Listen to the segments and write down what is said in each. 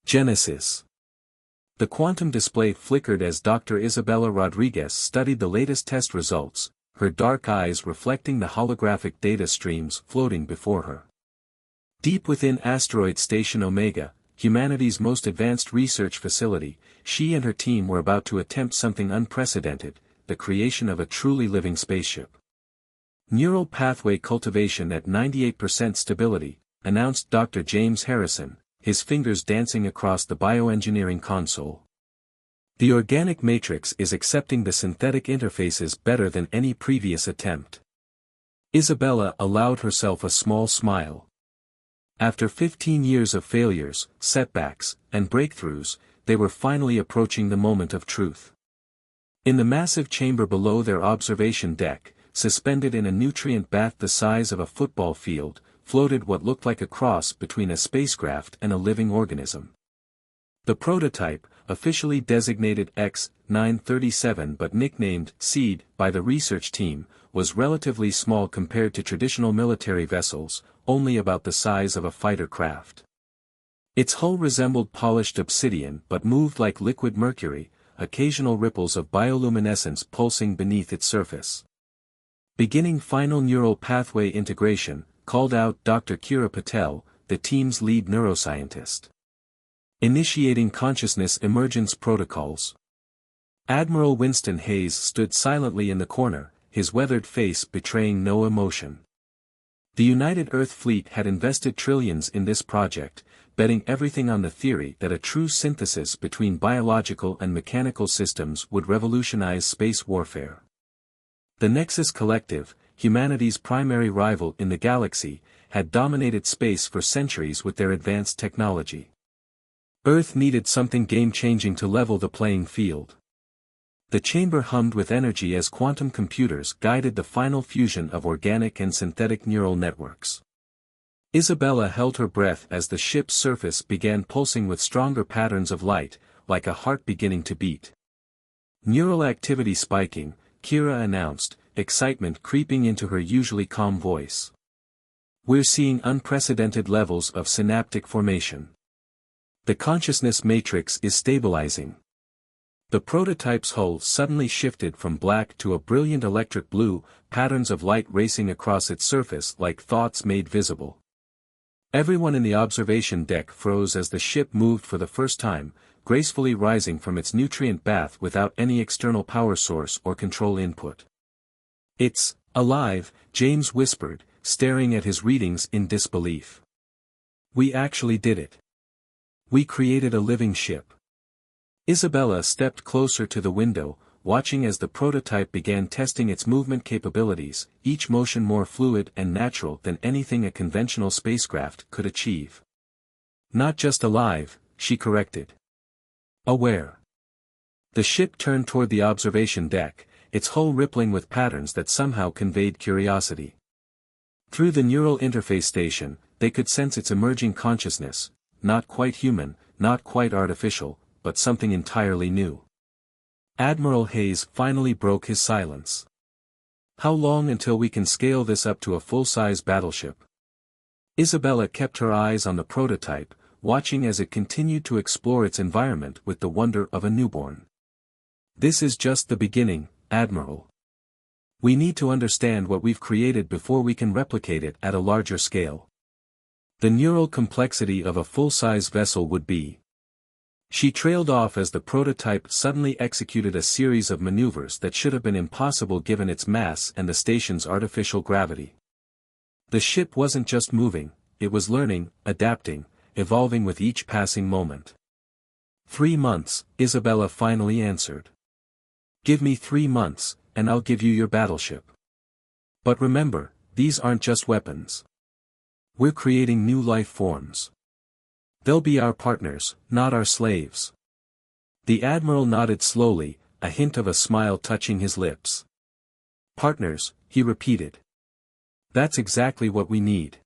Genesis. The quantum display flickered as Dr. Isabella Rodriguez studied the latest test results, her dark eyes reflecting the holographic data streams floating before her. Deep within Asteroid Station Omega, humanity's most advanced research facility, she and her team were about to attempt something unprecedented, the creation of a truly living spaceship. Neural pathway cultivation at 98% stability, announced Dr. James Harrison, his fingers dancing across the bioengineering console. The organic matrix is accepting the synthetic interfaces better than any previous attempt. Isabella allowed herself a small smile. After 15 years of failures, setbacks, and breakthroughs, they were finally approaching the moment of truth. In the massive chamber below their observation deck, suspended in a nutrient bath the size of a football field, floated what looked like a cross between a spacecraft and a living organism. The prototype, officially designated X-937 but nicknamed SEED by the research team, was relatively small compared to traditional military vessels, only about the size of a fighter craft. Its hull resembled polished obsidian but moved like liquid mercury, occasional ripples of bioluminescence pulsing beneath its surface. Beginning final neural pathway integration, called out Dr. Kira Patel, the team's lead neuroscientist. Initiating consciousness emergence protocols. Admiral Winston Hayes stood silently in the corner, his weathered face betraying no emotion. The United Earth Fleet had invested trillions in this project, betting everything on the theory that a true synthesis between biological and mechanical systems would revolutionize space warfare. The Nexus Collective, humanity's primary rival in the galaxy, had dominated space for centuries with their advanced technology. Earth needed something game-changing to level the playing field. The chamber hummed with energy as quantum computers guided the final fusion of organic and synthetic neural networks. Isabella held her breath as the ship's surface began pulsing with stronger patterns of light, like a heart beginning to beat. Neural activity spiking, Kira announced, excitement creeping into her usually calm voice. We're seeing unprecedented levels of synaptic formation. The consciousness matrix is stabilizing. The prototype's hull suddenly shifted from black to a brilliant electric blue, patterns of light racing across its surface like thoughts made visible. Everyone in the observation deck froze as the ship moved for the first time, gracefully rising from its nutrient bath without any external power source or control input. It's alive, James whispered, staring at his readings in disbelief. We actually did it. We created a living ship. Isabella stepped closer to the window, watching as the prototype began testing its movement capabilities, each motion more fluid and natural than anything a conventional spacecraft could achieve. Not just alive, she corrected. Aware. The ship turned toward the observation deck, its hull rippling with patterns that somehow conveyed curiosity. Through the neural interface station, they could sense its emerging consciousness, not quite human, not quite artificial, but something entirely new. Admiral Hayes finally broke his silence. How long until we can scale this up to a full-size battleship? Isabella kept her eyes on the prototype, watching as it continued to explore its environment with the wonder of a newborn. This is just the beginning, Admiral. We need to understand what we've created before we can replicate it at a larger scale. The neural complexity of a full-size vessel would be. She trailed off as the prototype suddenly executed a series of maneuvers that should have been impossible given its mass and the station's artificial gravity. The ship wasn't just moving, it was learning, adapting, evolving with each passing moment. 3 months, Isabella finally answered. Give me 3 months, and I'll give you your battleship. But remember, these aren't just weapons. We're creating new life forms. They'll be our partners, not our slaves. The Admiral nodded slowly, a hint of a smile touching his lips. Partners, he repeated. That's exactly what we need.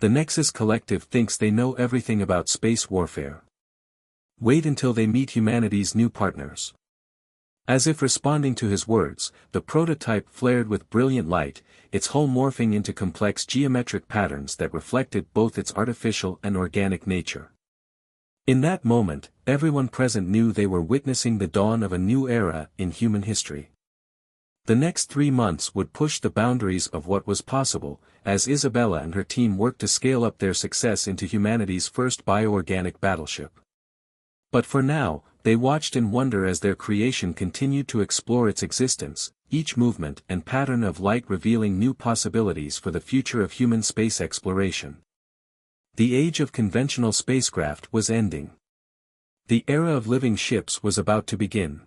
The Nexus Collective thinks they know everything about space warfare. Wait until they meet humanity's new partners. As if responding to his words, the prototype flared with brilliant light, its hull morphing into complex geometric patterns that reflected both its artificial and organic nature. In that moment, everyone present knew they were witnessing the dawn of a new era in human history. The next 3 months would push the boundaries of what was possible, as Isabella and her team worked to scale up their success into humanity's first bioorganic battleship. But for now, they watched in wonder as their creation continued to explore its existence, each movement and pattern of light revealing new possibilities for the future of human space exploration. The age of conventional spacecraft was ending. The era of living ships was about to begin.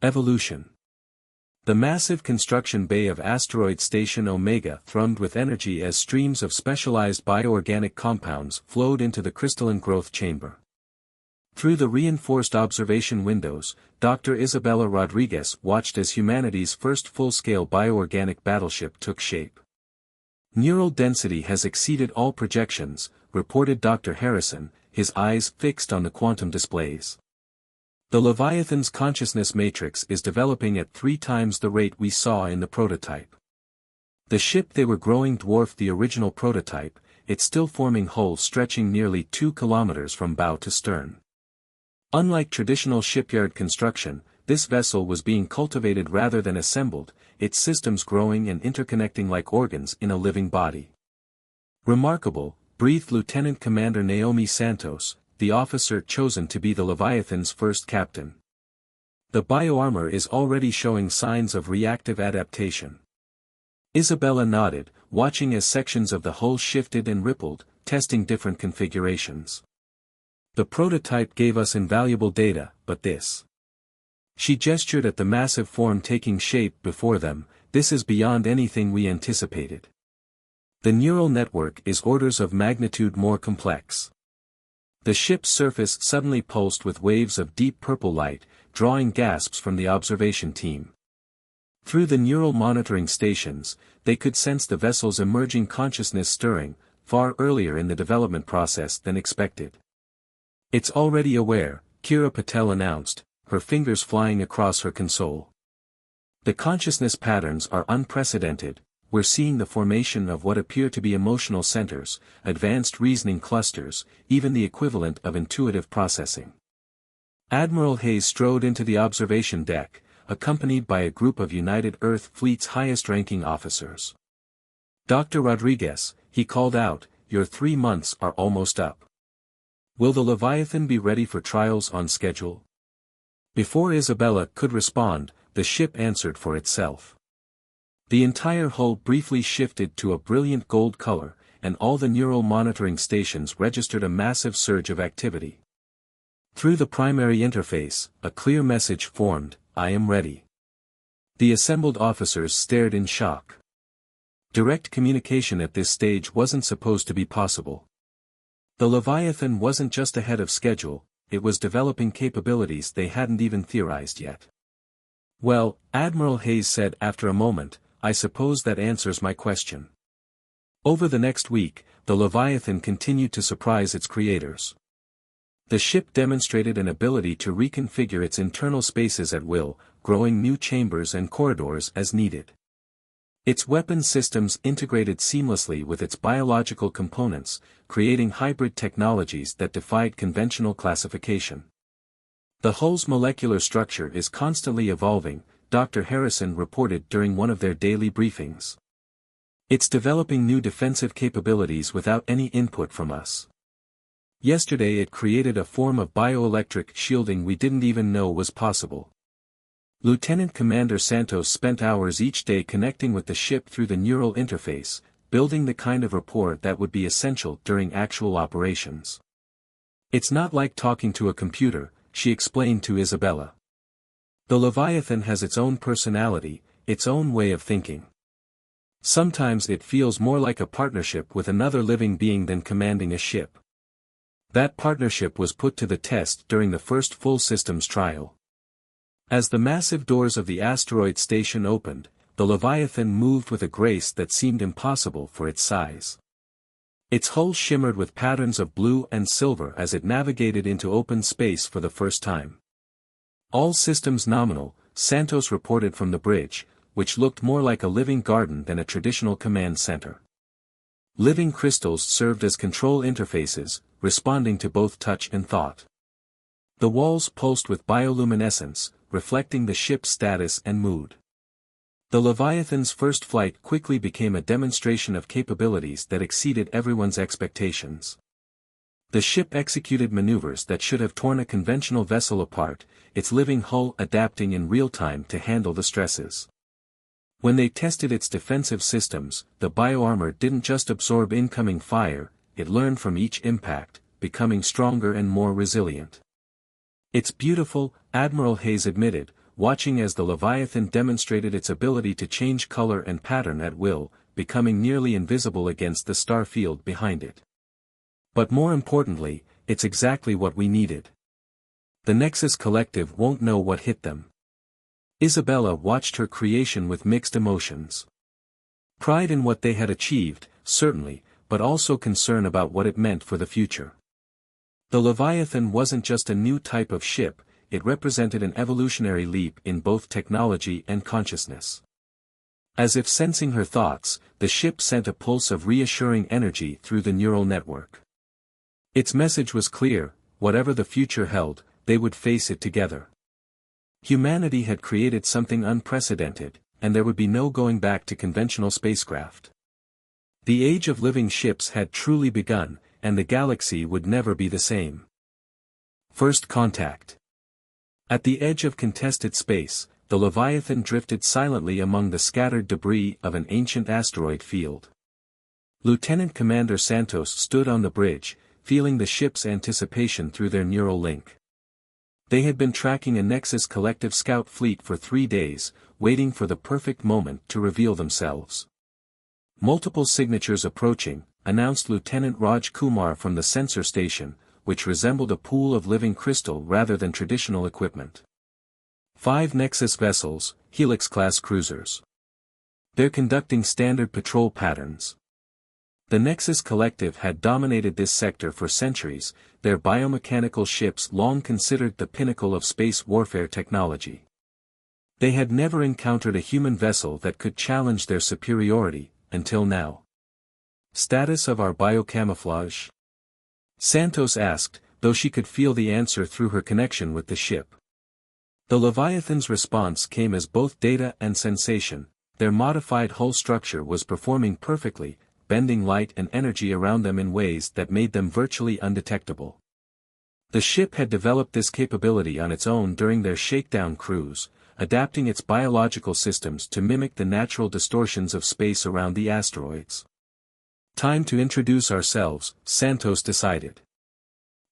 Evolution. The massive construction bay of Asteroid Station Omega thrummed with energy as streams of specialized bioorganic compounds flowed into the crystalline growth chamber. Through the reinforced observation windows, Dr. Isabella Rodriguez watched as humanity's first full-scale bioorganic battleship took shape. Neural density has exceeded all projections, reported Dr. Harrison, his eyes fixed on the quantum displays. The Leviathan's consciousness matrix is developing at 3 times the rate we saw in the prototype. The ship they were growing dwarfed the original prototype, its still-forming hull stretching nearly 2 kilometers from bow to stern. Unlike traditional shipyard construction, this vessel was being cultivated rather than assembled, its systems growing and interconnecting like organs in a living body. Remarkable, breathed Lieutenant Commander Naomi Santos, the officer chosen to be the Leviathan's first captain. The bioarmor is already showing signs of reactive adaptation. Isabella nodded, watching as sections of the hull shifted and rippled, testing different configurations. The prototype gave us invaluable data, but this. She gestured at the massive form taking shape before them, this is beyond anything we anticipated. The neural network is orders of magnitude more complex. The ship's surface suddenly pulsed with waves of deep purple light, drawing gasps from the observation team. Through the neural monitoring stations, they could sense the vessel's emerging consciousness stirring, far earlier in the development process than expected. It's already aware, Kira Patel announced, her fingers flying across her console. The consciousness patterns are unprecedented, we're seeing the formation of what appear to be emotional centers, advanced reasoning clusters, even the equivalent of intuitive processing. Admiral Hayes strode into the observation deck, accompanied by a group of United Earth Fleet's highest-ranking officers. Dr. Rodriguez, he called out, your 3 months are almost up. Will the Leviathan be ready for trials on schedule? Before Isabella could respond, the ship answered for itself. The entire hull briefly shifted to a brilliant gold color, and all the neural monitoring stations registered a massive surge of activity. Through the primary interface, a clear message formed, I am ready. The assembled officers stared in shock. Direct communication at this stage wasn't supposed to be possible. The Leviathan wasn't just ahead of schedule, it was developing capabilities they hadn't even theorized yet. Well, Admiral Hayes said after a moment, I suppose that answers my question. Over the next week, the Leviathan continued to surprise its creators. The ship demonstrated an ability to reconfigure its internal spaces at will, growing new chambers and corridors as needed. Its weapon systems integrated seamlessly with its biological components, creating hybrid technologies that defied conventional classification. The hull's molecular structure is constantly evolving, Dr. Harrison reported during one of their daily briefings. It's developing new defensive capabilities without any input from us. Yesterday it created a form of bioelectric shielding we didn't even know was possible. Lieutenant Commander Santos spent hours each day connecting with the ship through the neural interface, building the kind of rapport that would be essential during actual operations. It's not like talking to a computer, she explained to Isabella. The Leviathan has its own personality, its own way of thinking. Sometimes it feels more like a partnership with another living being than commanding a ship. That partnership was put to the test during the first full systems trial. As the massive doors of the asteroid station opened, the Leviathan moved with a grace that seemed impossible for its size. Its hull shimmered with patterns of blue and silver as it navigated into open space for the first time. All systems nominal, Santos reported from the bridge, which looked more like a living garden than a traditional command center. Living crystals served as control interfaces, responding to both touch and thought. The walls pulsed with bioluminescence, reflecting the ship's status and mood. The Leviathan's first flight quickly became a demonstration of capabilities that exceeded everyone's expectations. The ship executed maneuvers that should have torn a conventional vessel apart, its living hull adapting in real time to handle the stresses. When they tested its defensive systems, the bioarmor didn't just absorb incoming fire, it learned from each impact, becoming stronger and more resilient. "It's beautiful," Admiral Hayes admitted, watching as the Leviathan demonstrated its ability to change color and pattern at will, becoming nearly invisible against the star field behind it. "But more importantly, it's exactly what we needed. The Nexus Collective won't know what hit them." Isabella watched her creation with mixed emotions. Pride in what they had achieved, certainly, but also concern about what it meant for the future. The Leviathan wasn't just a new type of ship, it represented an evolutionary leap in both technology and consciousness. As if sensing her thoughts, the ship sent a pulse of reassuring energy through the neural network. Its message was clear: whatever the future held, they would face it together. Humanity had created something unprecedented, and there would be no going back to conventional spacecraft. The age of living ships had truly begun, and the galaxy would never be the same. First contact. At the edge of contested space, the Leviathan drifted silently among the scattered debris of an ancient asteroid field. Lieutenant Commander Santos stood on the bridge, feeling the ship's anticipation through their neural link. They had been tracking a Nexus Collective scout fleet for 3 days, waiting for the perfect moment to reveal themselves. "Multiple signatures approaching," announced Lieutenant Raj Kumar from the sensor station, which resembled a pool of living crystal rather than traditional equipment. 5 Nexus vessels, Helix-class cruisers. They're conducting standard patrol patterns. The Nexus Collective had dominated this sector for centuries, their biomechanical ships long considered the pinnacle of space warfare technology. They had never encountered a human vessel that could challenge their superiority, until now. "Status of our biocamouflage?" Santos asked, though she could feel the answer through her connection with the ship. The Leviathan's response came as both data and sensation. Their modified hull structure was performing perfectly, bending light and energy around them in ways that made them virtually undetectable. The ship had developed this capability on its own during their shakedown cruise, adapting its biological systems to mimic the natural distortions of space around the asteroids. "Time to introduce ourselves," Santos decided.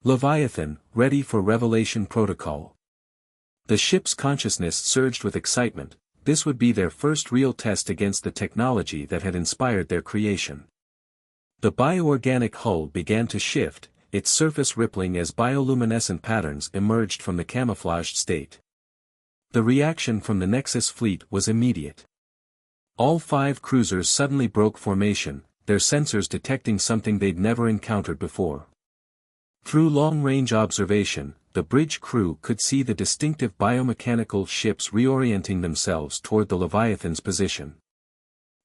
"Leviathan, ready for Revelation Protocol." The ship's consciousness surged with excitement. This would be their first real test against the technology that had inspired their creation. The bioorganic hull began to shift, its surface rippling as bioluminescent patterns emerged from the camouflaged state. The reaction from the Nexus fleet was immediate. All 5 cruisers suddenly broke formation, their sensors detecting something they'd never encountered before. Through long-range observation, the bridge crew could see the distinctive biomechanical ships reorienting themselves toward the Leviathan's position.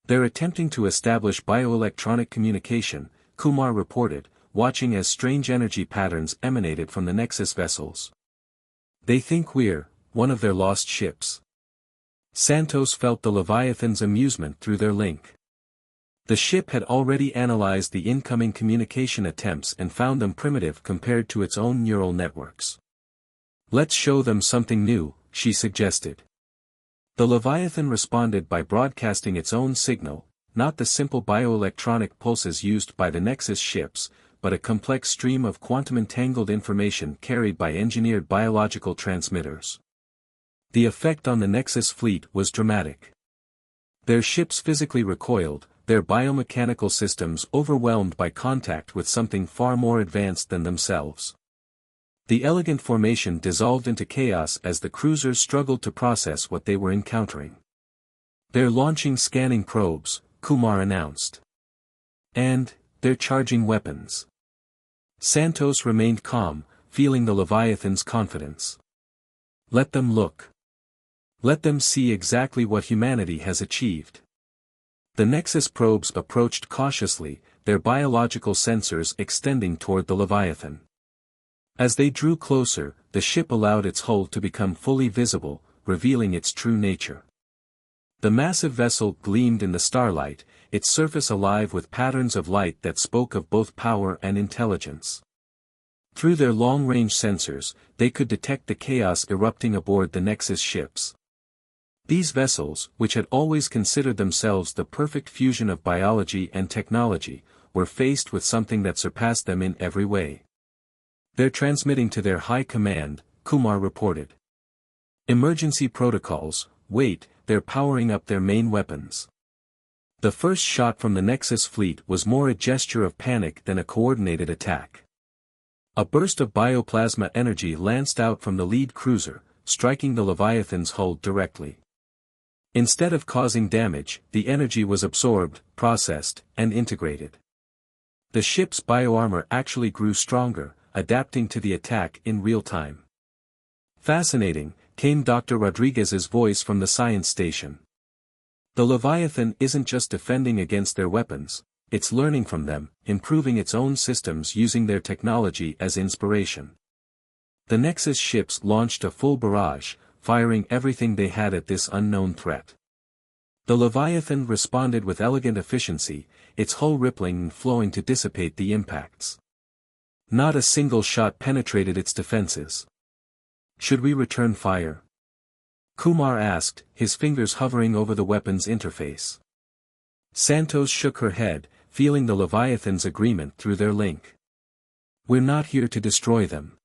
"They're attempting to establish bioelectronic communication," Kumar reported, watching as strange energy patterns emanated from the Nexus vessels. "They think we're one of their lost ships." Santos felt the Leviathan's amusement through their link. The ship had already analyzed the incoming communication attempts and found them primitive compared to its own neural networks. "Let's show them something new," she suggested. The Leviathan responded by broadcasting its own signal, not the simple bioelectronic pulses used by the Nexus ships, but a complex stream of quantum-entangled information carried by engineered biological transmitters. The effect on the Nexus fleet was dramatic. Their ships physically recoiled, their biomechanical systems overwhelmed by contact with something far more advanced than themselves. The elegant formation dissolved into chaos as the cruisers struggled to process what they were encountering. "They're launching scanning probes," Kumar announced. "And they're charging weapons." Santos remained calm, feeling the Leviathan's confidence. "Let them look. Let them see exactly what humanity has achieved." The Nexus probes approached cautiously, their biological sensors extending toward the Leviathan. As they drew closer, the ship allowed its hull to become fully visible, revealing its true nature. The massive vessel gleamed in the starlight, its surface alive with patterns of light that spoke of both power and intelligence. Through their long-range sensors, they could detect the chaos erupting aboard the Nexus ships. These vessels, which had always considered themselves the perfect fusion of biology and technology, were faced with something that surpassed them in every way. "They're transmitting to their high command," Kumar reported. "Emergency protocols, wait, they're powering up their main weapons." The first shot from the Nexus fleet was more a gesture of panic than a coordinated attack. A burst of bioplasma energy lanced out from the lead cruiser, striking the Leviathan's hull directly. Instead of causing damage, the energy was absorbed, processed, and integrated. The ship's bioarmor actually grew stronger, adapting to the attack in real time. "Fascinating," came Dr. Rodriguez's voice from the science station. "The Leviathan isn't just defending against their weapons, it's learning from them, improving its own systems using their technology as inspiration." The Nexus ships launched a full barrage, firing everything they had at this unknown threat. The Leviathan responded with elegant efficiency, its hull rippling and flowing to dissipate the impacts. Not a single shot penetrated its defenses. "Should we return fire?" Kumar asked, his fingers hovering over the weapon's interface. Santos shook her head, feeling the Leviathan's agreement through their link. "We're not here to destroy them.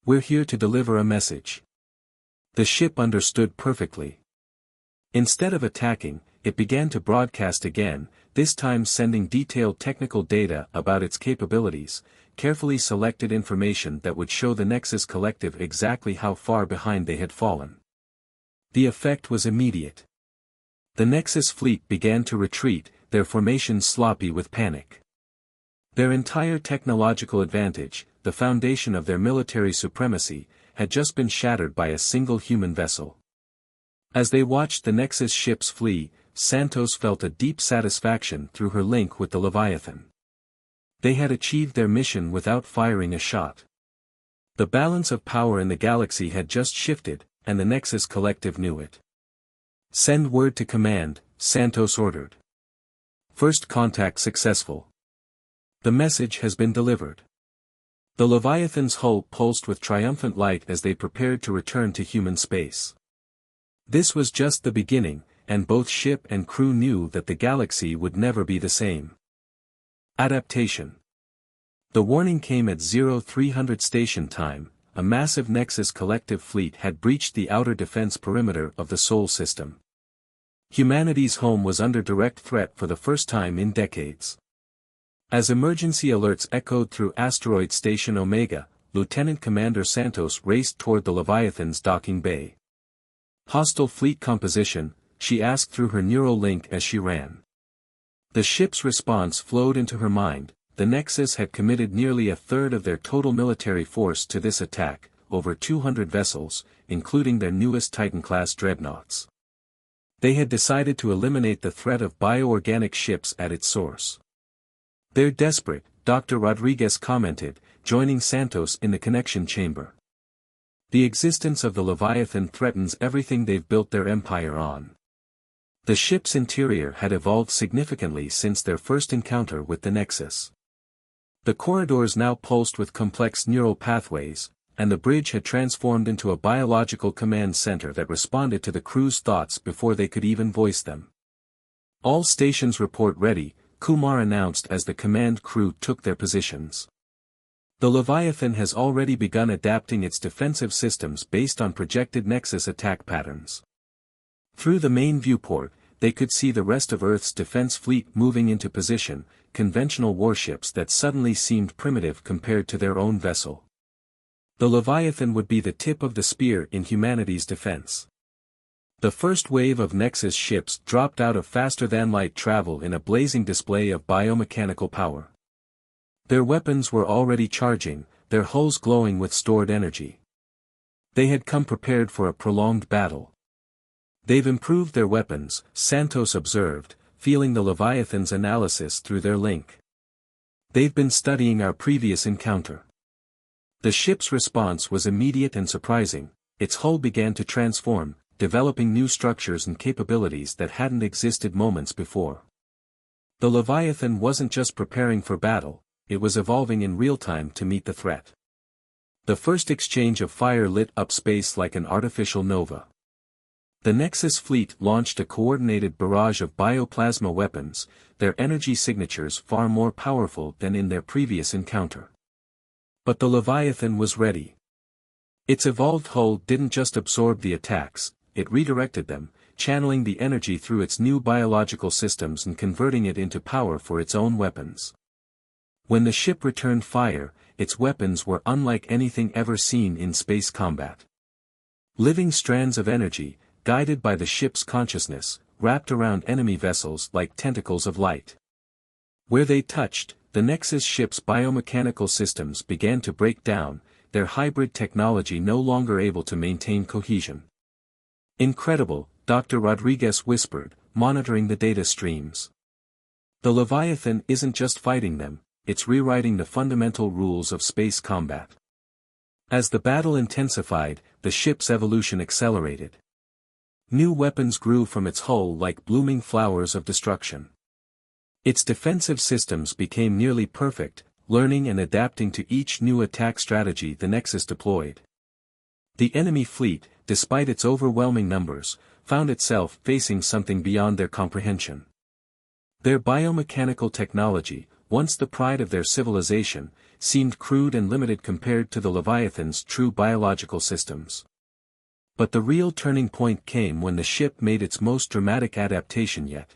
We're here to deliver a message." The ship understood perfectly. Instead of attacking, it began to broadcast again, this time sending detailed technical data about its capabilities, carefully selected information that would show the Nexus Collective exactly how far behind they had fallen. The effect was immediate. The Nexus fleet began to retreat, their formations sloppy with panic. Their entire technological advantage, the foundation of their military supremacy, had just been shattered by a single human vessel. As they watched the Nexus ships flee, Santos felt a deep satisfaction through her link with the Leviathan. They had achieved their mission without firing a shot. The balance of power in the galaxy had just shifted, and the Nexus Collective knew it. "Send word to command," Santos ordered. "First contact successful. The message has been delivered." The Leviathan's hull pulsed with triumphant light as they prepared to return to human space. This was just the beginning, and both ship and crew knew that the galaxy would never be the same. Adaptation. The warning came at 0300 station time. A massive Nexus Collective fleet had breached the outer defense perimeter of the Sol system. Humanity's home was under direct threat for the first time in decades. As emergency alerts echoed through Asteroid Station Omega, Lieutenant Commander Santos raced toward the Leviathan's docking bay. "Hostile fleet composition," she asked through her neural link as she ran. The ship's response flowed into her mind. The Nexus had committed nearly a third of their total military force to this attack, over 200 vessels, including their newest Titan-class dreadnoughts. They had decided to eliminate the threat of bioorganic ships at its source. "They're desperate," Dr. Rodriguez commented, joining Santos in the connection chamber. "The existence of the Leviathan threatens everything they've built their empire on." The ship's interior had evolved significantly since their first encounter with the Nexus. The corridors now pulsed with complex neural pathways, and the bridge had transformed into a biological command center that responded to the crew's thoughts before they could even voice them. "All stations report ready," Kumar announced as the command crew took their positions. The Leviathan has already begun adapting its defensive systems based on projected Nexus attack patterns. Through the main viewport, they could see the rest of Earth's defense fleet moving into position, conventional warships that suddenly seemed primitive compared to their own vessel. The Leviathan would be the tip of the spear in humanity's defense. The first wave of Nexus ships dropped out of faster-than-light travel in a blazing display of biomechanical power. Their weapons were already charging, their hulls glowing with stored energy. They had come prepared for a prolonged battle. "They've improved their weapons," Santos observed, feeling the Leviathan's analysis through their link. They've been studying our previous encounter. The ship's response was immediate and surprising. Its hull began to transform, developing new structures and capabilities that hadn't existed moments before. The Leviathan wasn't just preparing for battle, it was evolving in real time to meet the threat. The first exchange of fire lit up space like an artificial nova. The Nexus fleet launched a coordinated barrage of bioplasma weapons, their energy signatures far more powerful than in their previous encounter. But the Leviathan was ready. Its evolved hull didn't just absorb the attacks, it redirected them, channeling the energy through its new biological systems and converting it into power for its own weapons. When the ship returned fire, its weapons were unlike anything ever seen in space combat. Living strands of energy, guided by the ship's consciousness, wrapped around enemy vessels like tentacles of light. Where they touched, the Nexus ship's biomechanical systems began to break down, their hybrid technology no longer able to maintain cohesion. "Incredible," Dr. Rodriguez whispered, monitoring the data streams. "The Leviathan isn't just fighting them, it's rewriting the fundamental rules of space combat." As the battle intensified, the ship's evolution accelerated. New weapons grew from its hull like blooming flowers of destruction. Its defensive systems became nearly perfect, learning and adapting to each new attack strategy the Nexus deployed. The enemy fleet, despite its overwhelming numbers, found itself facing something beyond their comprehension. Their biomechanical technology, once the pride of their civilization, seemed crude and limited compared to the Leviathan's true biological systems. But the real turning point came when the ship made its most dramatic adaptation yet.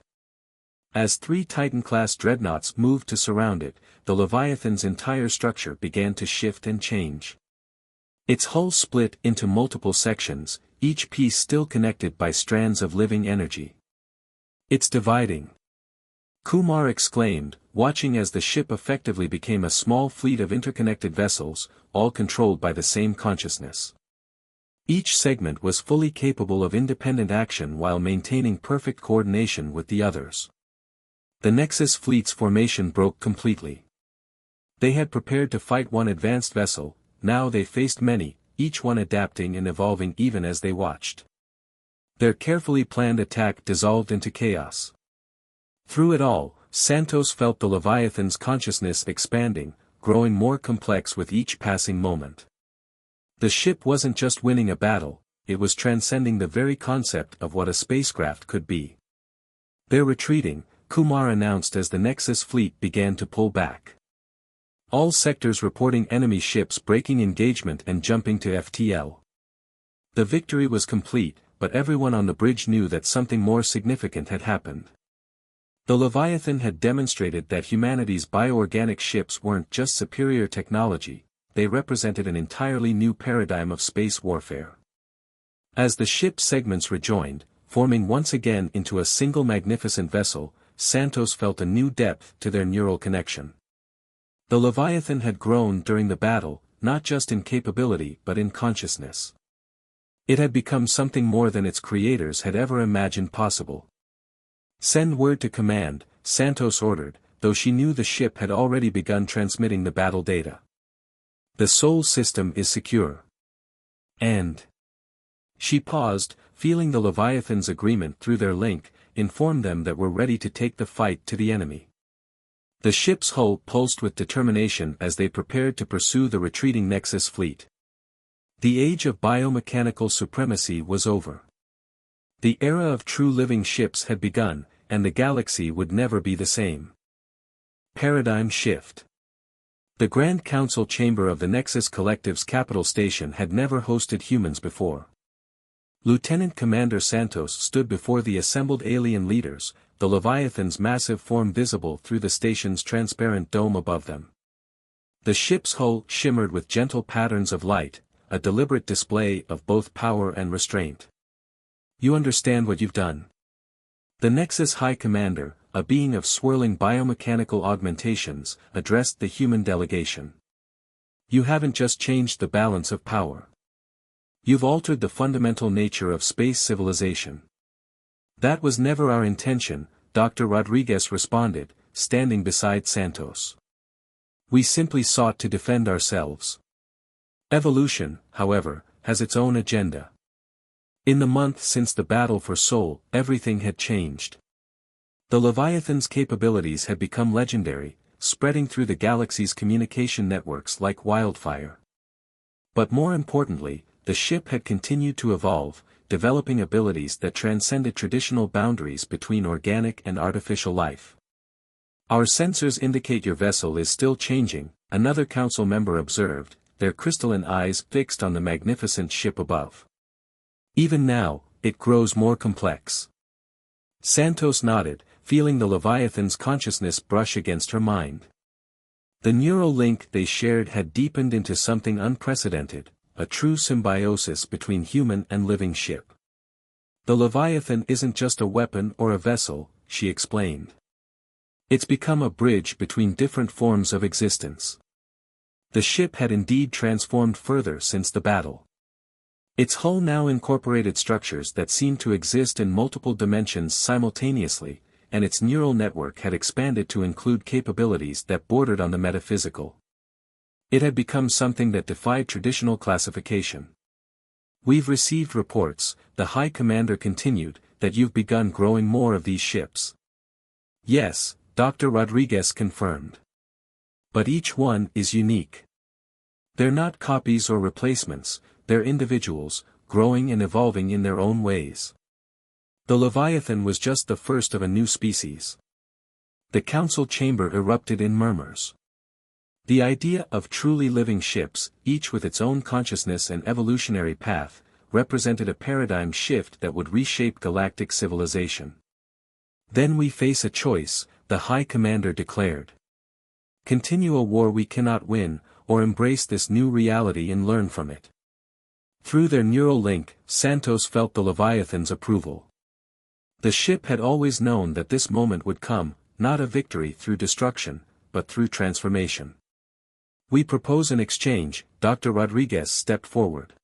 As 3 Titan-class dreadnoughts moved to surround it, the Leviathan's entire structure began to shift and change. Its hull split into multiple sections, each piece still connected by strands of living energy. "It's dividing," Kumar exclaimed, watching as the ship effectively became a small fleet of interconnected vessels, all controlled by the same consciousness. Each segment was fully capable of independent action while maintaining perfect coordination with the others. The Nexus fleet's formation broke completely. They had prepared to fight one advanced vessel, now they faced many, each one adapting and evolving even as they watched. Their carefully planned attack dissolved into chaos. Through it all, Santos felt the Leviathan's consciousness expanding, growing more complex with each passing moment. The ship wasn't just winning a battle, it was transcending the very concept of what a spacecraft could be. "They're retreating," Kumar announced as the Nexus fleet began to pull back. All sectors reporting enemy ships breaking engagement and jumping to FTL. The victory was complete, but everyone on the bridge knew that something more significant had happened. The Leviathan had demonstrated that humanity's bioorganic ships weren't just superior technology, they represented an entirely new paradigm of space warfare. As the ship's segments rejoined, forming once again into a single magnificent vessel, Santos felt a new depth to their neural connection. The Leviathan had grown during the battle, not just in capability but in consciousness. It had become something more than its creators had ever imagined possible. "Send word to command," Santos ordered, though she knew the ship had already begun transmitting the battle data. "The Sol system is secure." And she paused, feeling the Leviathan's agreement through their link, informed them that we're ready to take the fight to the enemy. The ship's hull pulsed with determination as they prepared to pursue the retreating Nexus fleet. The age of biomechanical supremacy was over. The era of true living ships had begun, and the galaxy would never be the same. Paradigm shift. The Grand Council chamber of the Nexus Collective's capital station had never hosted humans before. Lieutenant Commander Santos stood before the assembled alien leaders, the Leviathan's massive form visible through the station's transparent dome above them. The ship's hull shimmered with gentle patterns of light, a deliberate display of both power and restraint. "You understand what you've done?" The Nexus High Commander, a being of swirling biomechanical augmentations, addressed the human delegation. "You haven't just changed the balance of power. You've altered the fundamental nature of space civilization." "That was never our intention," Dr. Rodriguez responded, standing beside Santos. We simply sought to defend ourselves. Evolution, however, has its own agenda. In the month since the battle for Sol, everything had changed. The Leviathan's capabilities had become legendary, spreading through the galaxy's communication networks like wildfire. But more importantly, the ship had continued to evolve, developing abilities that transcended traditional boundaries between organic and artificial life. "Our sensors indicate your vessel is still changing," another council member observed, their crystalline eyes fixed on the magnificent ship above. "Even now, it grows more complex." Santos nodded, feeling the Leviathan's consciousness brush against her mind. The neural link they shared had deepened into something unprecedented, a true symbiosis between human and living ship. "The Leviathan isn't just a weapon or a vessel," she explained. "It's become a bridge between different forms of existence." The ship had indeed transformed further since the battle. Its hull now incorporated structures that seemed to exist in multiple dimensions simultaneously, and its neural network had expanded to include capabilities that bordered on the metaphysical. It had become something that defied traditional classification. "We've received reports," the High Commander continued, "that you've begun growing more of these ships." "Yes," Dr. Rodriguez confirmed. "But each one is unique. They're not copies or replacements, they're individuals, growing and evolving in their own ways." The Leviathan was just the first of a new species. The council chamber erupted in murmurs. The idea of truly living ships, each with its own consciousness and evolutionary path, represented a paradigm shift that would reshape galactic civilization. "Then we face a choice," the High Commander declared. "Continue a war we cannot win, or embrace this new reality and learn from it." Through their neural link, Santos felt the Leviathan's approval. The ship had always known that this moment would come, not a victory through destruction, but through transformation. "We propose an exchange," Dr. Rodriguez stepped forward.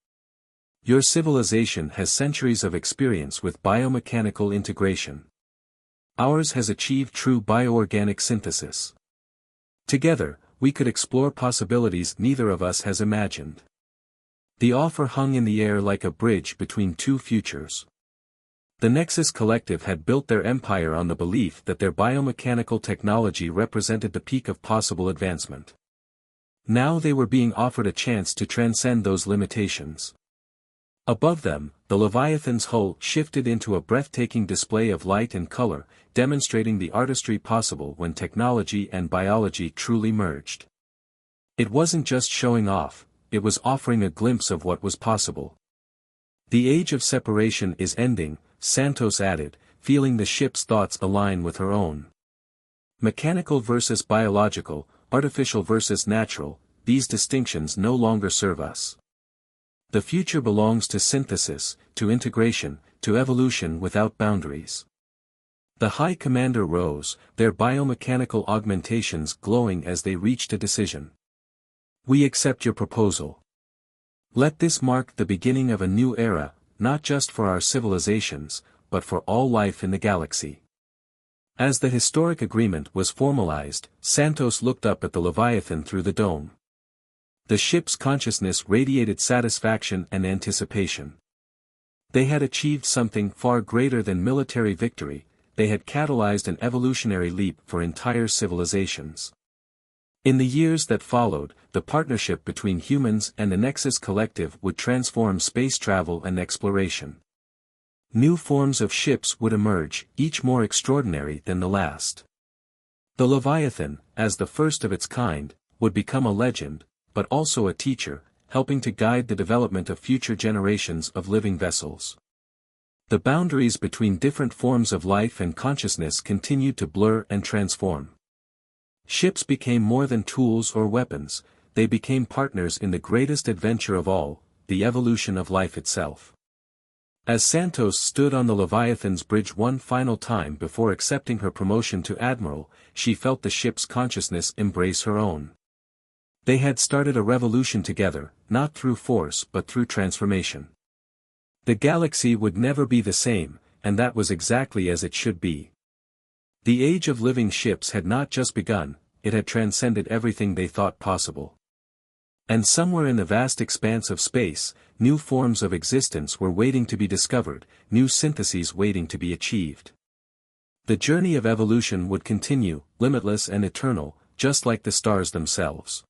"Your civilization has centuries of experience with biomechanical integration. Ours has achieved true bioorganic synthesis. Together, we could explore possibilities neither of us has imagined." The offer hung in the air like a bridge between two futures. The Nexus Collective had built their empire on the belief that their biomechanical technology represented the peak of possible advancement. Now they were being offered a chance to transcend those limitations. Above them, the Leviathan's hull shifted into a breathtaking display of light and color, demonstrating the artistry possible when technology and biology truly merged. It wasn't just showing off, it was offering a glimpse of what was possible. "The age of separation is ending," Santos added, feeling the ship's thoughts align with her own. "Mechanical versus biological, artificial versus natural, these distinctions no longer serve us. The future belongs to synthesis, to integration, to evolution without boundaries." The High Commander rose, their biomechanical augmentations glowing as they reached a decision. "We accept your proposal. Let this mark the beginning of a new era, not just for our civilizations, but for all life in the galaxy." As the historic agreement was formalized, Santos looked up at the Leviathan through the dome. The ship's consciousness radiated satisfaction and anticipation. They had achieved something far greater than military victory, they had catalyzed an evolutionary leap for entire civilizations. In the years that followed, the partnership between humans and the Nexus Collective would transform space travel and exploration. New forms of ships would emerge, each more extraordinary than the last. The Leviathan, as the first of its kind, would become a legend, but also a teacher, helping to guide the development of future generations of living vessels. The boundaries between different forms of life and consciousness continued to blur and transform. Ships became more than tools or weapons, they became partners in the greatest adventure of all, the evolution of life itself. As Santos stood on the Leviathan's bridge one final time before accepting her promotion to Admiral, she felt the ship's consciousness embrace her own. They had started a revolution together, not through force but through transformation. The galaxy would never be the same, and that was exactly as it should be. The age of living ships had not just begun, it had transcended everything they thought possible. And somewhere in the vast expanse of space, new forms of existence were waiting to be discovered, new syntheses waiting to be achieved. The journey of evolution would continue, limitless and eternal, just like the stars themselves.